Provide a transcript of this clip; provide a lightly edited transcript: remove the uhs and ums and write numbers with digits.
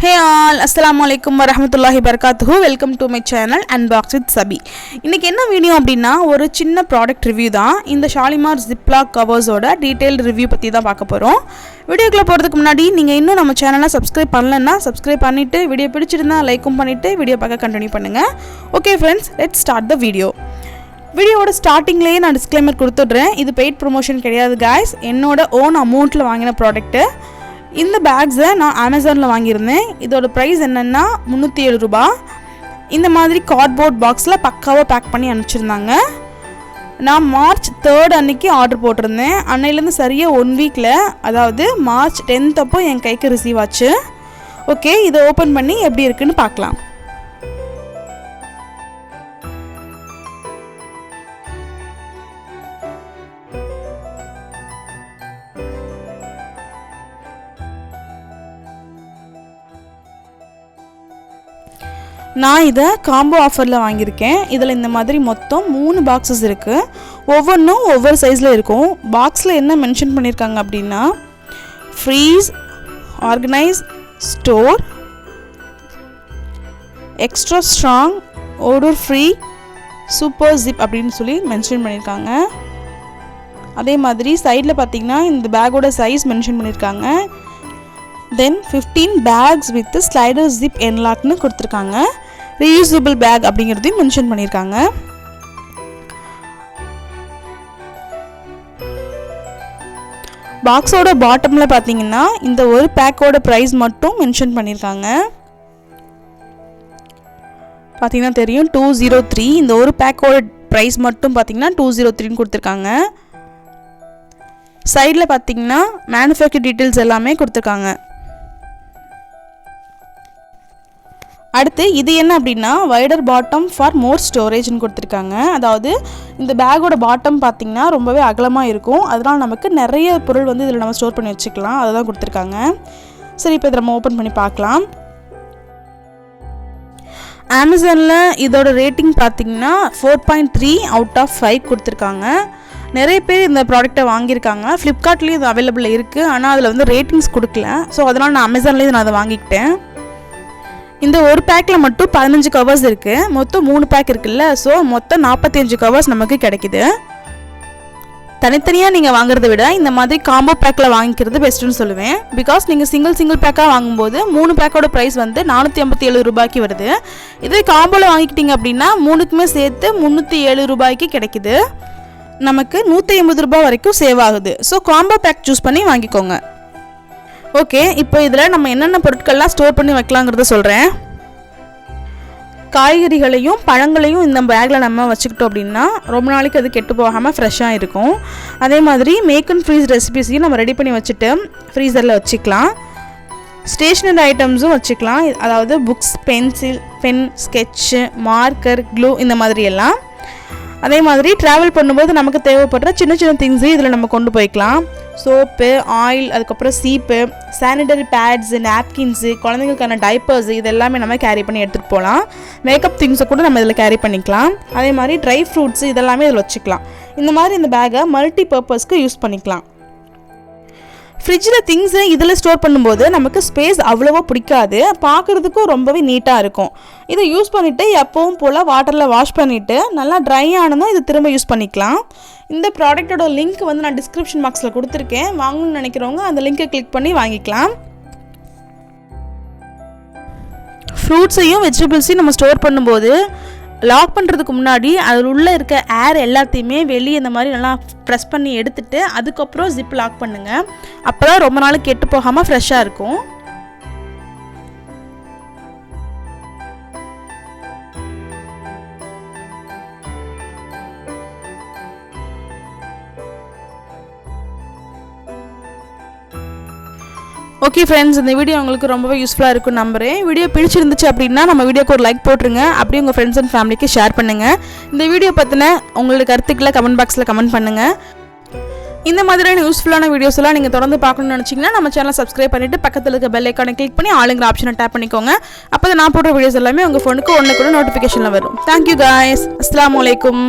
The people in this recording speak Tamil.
Hey all, Assalamu alaikum warahmatullahi wabarakatuh. Welcome to my channel Unbox with Sabi. இன்னைக்கு என்ன வீடியோ அப்படினா ஒரு சின்ன ப்ராடக்ட் ரிவ்யூ தான். இந்த ஷாலிமார் ஜிப்லாக் கவர்ஸோட டீடைல் ரிவ்யூ பத்தி தான் பார்க்க போறோம். வீடியோக்குள்ள போறதுக்கு முன்னாடி நீங்க இன்னும் நம்ம சேனலை சப்ஸ்கிரைப் பண்ணலன்னா சப்ஸ்கிரைப் பண்ணிட்டு வீடியோ பிடிச்சிருந்தா லைக்கும் பண்ணிட்டு வீடியோ பார்க்க கண்டினியூ பண்ணுங்க. Okay friends, let's start the video. வீடியோவோட ஸ்டார்டிங்லயே நான் டிஸ்க்ளைமர் கொடுத்துடுறேன். இது பெய்ட் ப்ரமோஷன் கிடையாது guys. என்னோட ஓன் அமௌண்ட்ல வாங்கின ப்ராடக்ட். இந்த பேக்ஸை நான் அமேசானில் வாங்கியிருந்தேன். இதோட ப்ரைஸ் என்னென்னா 307 ரூபாய். இந்த மாதிரி கார்ட்போர்ட் பாக்ஸில் பக்காவாக பேக் பண்ணி அனுப்பிச்சிருந்தாங்க. நான் மார்ச் 3 அன்னைக்கு ஆர்டர் போட்டிருந்தேன். அன்னையிலேருந்து சரியாக 1 வீக்கில், அதாவது மார்ச் 10 அப்போ என் கைக்கு ரிசீவ் ஆச்சு. ஓகே, இதை ஓப்பன் பண்ணி எப்படி இருக்குன்னு பார்க்கலாம். நான் இதை காம்போ ஆஃபரில் வாங்கியிருக்கேன். இதில் இந்த மாதிரி மொத்தம் 3 பாக்ஸஸ் இருக்குது. ஒவ்வொன்றும் ஒவ்வொரு சைஸில் இருக்கும். பாக்ஸில் என்ன மென்ஷன் பண்ணியிருக்காங்க அப்படின்னா freeze, organise, store, extra strong, odour free, super zip அப்படின்னு சொல்லி மென்ஷன் பண்ணியிருக்காங்க. அதே மாதிரி சைடில் பார்த்திங்கன்னா இந்த பேக்கோட சைஸ் மென்ஷன் பண்ணியிருக்காங்க. Then 15 bags with slider zip என்லாக்னு கொடுத்துருக்காங்க. ரீயூசபிள் பேக் அப்படிங்கிறதையும் மென்ஷன் பண்ணியிருக்காங்க. பாக்ஸோட பாட்டமில் பார்த்தீங்கன்னா இந்த ஒரு பேக்கோட ப்ரைஸ் மட்டும் மென்ஷன் பண்ணியிருக்காங்க. பார்த்தீங்கன்னா தெரியும் 203. இந்த ஒரு பேக்கோட ப்ரைஸ் மட்டும் பார்த்தீங்கன்னா 203ன்னு கொடுத்துருக்காங்க. சைடில் பார்த்தீங்கன்னா மேனுஃபேக்சர் டீட்டெயில்ஸ் எல்லாமே கொடுத்துருக்காங்க. அடுத்து இது என்ன அப்படின்னா வைடர் பாட்டம் ஃபார் மோர் ஸ்டோரேஜ்னு கொடுத்துருக்காங்க. அதாவது இந்த பேக்கோட பாட்டம் பார்த்திங்கன்னா ரொம்பவே அகலமாக இருக்கும். அதனால் நமக்கு நிறைய பொருள் வந்து இதில் நம்ம ஸ்டோர் பண்ணி வச்சுக்கலாம். அதை தான் கொடுத்துருக்காங்க. சரி, இப்போ இதை நம்ம ஓப்பன் பண்ணி பார்க்கலாம். அமேசானில் இதோட ரேட்டிங் பார்த்திங்கன்னா 4.3 அவுட் ஆஃப் 5 கொடுத்துருக்காங்க. நிறைய பேர் இந்த ப்ராடக்டை வாங்கியிருக்காங்க. ஃப்ளிப்கார்ட்லேயும் இது அவைலபிள் இருக்குது. ஆனால் அதில் வந்து ரேட்டிங்ஸ் கொடுக்கல. ஸோ அதனால் நான் அமேசான்லேயே நான் அதை வாங்கிக்கிட்டேன். இந்த ஒரு பேக்கில் மட்டும் 15 கவர்ஸ் இருக்குது. மொத்தம் 3 பேக் இருக்குல்ல. ஸோ மொத்தம் 45 கவர்ஸ் நமக்கு கிடைக்குது. தனித்தனியாக நீங்கள் வாங்குறத விட இந்த மாதிரி காம்போ பேக்கில் வாங்கிக்கிறது பெஸ்ட்டுன்னு சொல்லுவேன். பிகாஸ் நீங்கள் சிங்கிள் பேக்காக வாங்கும்போது 3 பேக்கோட ப்ரைஸ் வந்து 457 ரூபாய்க்கு வருது. இதே காம்போவில் வாங்கிக்கிட்டீங்க அப்படின்னா 3க்குமே சேர்த்து 307 ரூபாய்க்கு கிடைக்குது. நமக்கு 150 ரூபாய் வரைக்கும் சேவ் ஆகுது. ஸோ காம்போ பேக் சூஸ் பண்ணி வாங்கிக்கோங்க. ஓகே, இப்போ இதில் நம்ம என்னென்ன பொருட்கள்லாம் ஸ்டோர் பண்ணி வைக்கலாங்கிறத சொல்கிறேன். காய்கறிகளையும் பழங்களையும் இந்த பேக்கில் நம்ம வச்சுக்கிட்டோம் அப்படின்னா ரொம்ப நாளைக்கு அது கெட்டு போகாமல் ஃப்ரெஷ்ஷாக இருக்கும். அதே மாதிரி மேக் அண்ட் ஃப்ரீஸ் ரெசிபிஸையும் நம்ம ரெடி பண்ணி வச்சுட்டு ஃப்ரீசரில் வச்சுக்கலாம். ஸ்டேஷ்னரி ஐட்டம்ஸும் வச்சுக்கலாம். அதாவது books, pencil, pen, sketch, marker, glue இந்த மாதிரி எல்லாம். அதே மாதிரி ட்ராவல் பண்ணும்போது நமக்கு தேவைப்படுற சின்ன சின்ன திங்ஸு இதில் நம்ம கொண்டு போய்க்கலாம். சோப்பு, ஆயில், அதுக்கப்புறம் சீப்பு, சானிடரி பேட்ஸு, நாப்கின்ஸு, குழந்தைங்களுக்கான டைப்பர்ஸு இது எல்லாமே நம்ம கேரி பண்ணி எடுத்துகிட்டு போகலாம். மேக்கப் திங்ஸை கூட நம்ம இதில் கேரி பண்ணிக்கலாம். அதே மாதிரி ட்ரை ஃப்ரூட்ஸு இதெல்லாமே இதில் வச்சுக்கலாம். இந்த மாதிரி இந்த பேக்கை மல்டி பர்பஸ்க்கு யூஸ் பண்ணிக்கலாம். ஃப்ரிட்ஜில் திங்ஸை இதில் ஸ்டோர் பண்ணும்போது நமக்கு ஸ்பேஸ் அவ்வளோவா பிடிக்காது. பார்க்குறதுக்கும் ரொம்பவே நீட்டாக இருக்கும். இதை யூஸ் பண்ணிவிட்டு எப்பவும் போல் வாட்டரில் வாஷ் பண்ணிவிட்டு நல்லா ட்ரை ஆனதும் இதை திரும்ப யூஸ் பண்ணிக்கலாம். இந்த ப்ராடக்டோட லிங்க் வந்து நான் டிஸ்கிரிப்ஷன் பாக்ஸில் கொடுத்துருக்கேன். வாங்கணும்னு நினைக்கிறவங்க அந்த லிங்கை கிளிக் பண்ணி வாங்கிக்கலாம். ஃப்ரூட்ஸையும் வெஜிடபிள்ஸையும் நம்ம ஸ்டோர் பண்ணும்போது லாக் பண்ணுறதுக்கு முன்னாடி அதில் உள்ளே இருக்க ஏர் எல்லாத்தையுமே வெளியே இந்த மாதிரி நல்லா ப்ரெஸ் பண்ணி எடுத்துகிட்டு அதுக்கப்புறம் ஜிப் லாக் பண்ணுங்கள். அப்போ தான் ரொம்ப நாள் கெட்டு போகாமல் ஃப்ரெஷ்ஷாக இருக்கும். ஓகே ஃப்ரெண்ட்ஸ், இந்த வீடியோ உங்களுக்கு ரொம்பவே யூஸ்ஃபுல்லாக இருக்கும்னு நம்புகிறேன். வீடியோ பிடிச்சிருந்துச்சு அப்படின்னா நம்ம வீடியோக்கு ஒரு லைக் போட்டுருங்க. அப்படியே உங்கள் ஃப்ரெண்ட்ஸ் அண்ட் ஃபேமிலிக்கு ஷேர் பண்ணுங்கள். இந்த வீடியோ பற்றின உங்களோட கருத்துக்களை கமெண்ட் பாக்ஸில் கமெண்ட் பண்ணுங்கள். இந்த மாதிரியான யூஸ்ஃபுல்லான வீடியோஸ் எல்லாம் நீங்கள் தொடர்ந்து பார்க்கணும்னு நினச்சிங்கன்னா நம்ம சேனலை சப்ஸ்கிரைப் பண்ணிவிட்டு பக்கத்தில் இருக்க பெல் ஐக்கானை கிளிக் பண்ணி ஆளுங்கிற ஆப்ஷனை டேப் பண்ணிக்கோங்க. அப்போ தான் நான் போடுற வீடியோஸ் எல்லாமே உங்கள் ஃபோனுக்கு ஒன்றுக்கு நோட்டிஃபிகேஷனில் வரும். Thank you guys. அஸ்ஸலாமு அலைக்கும்.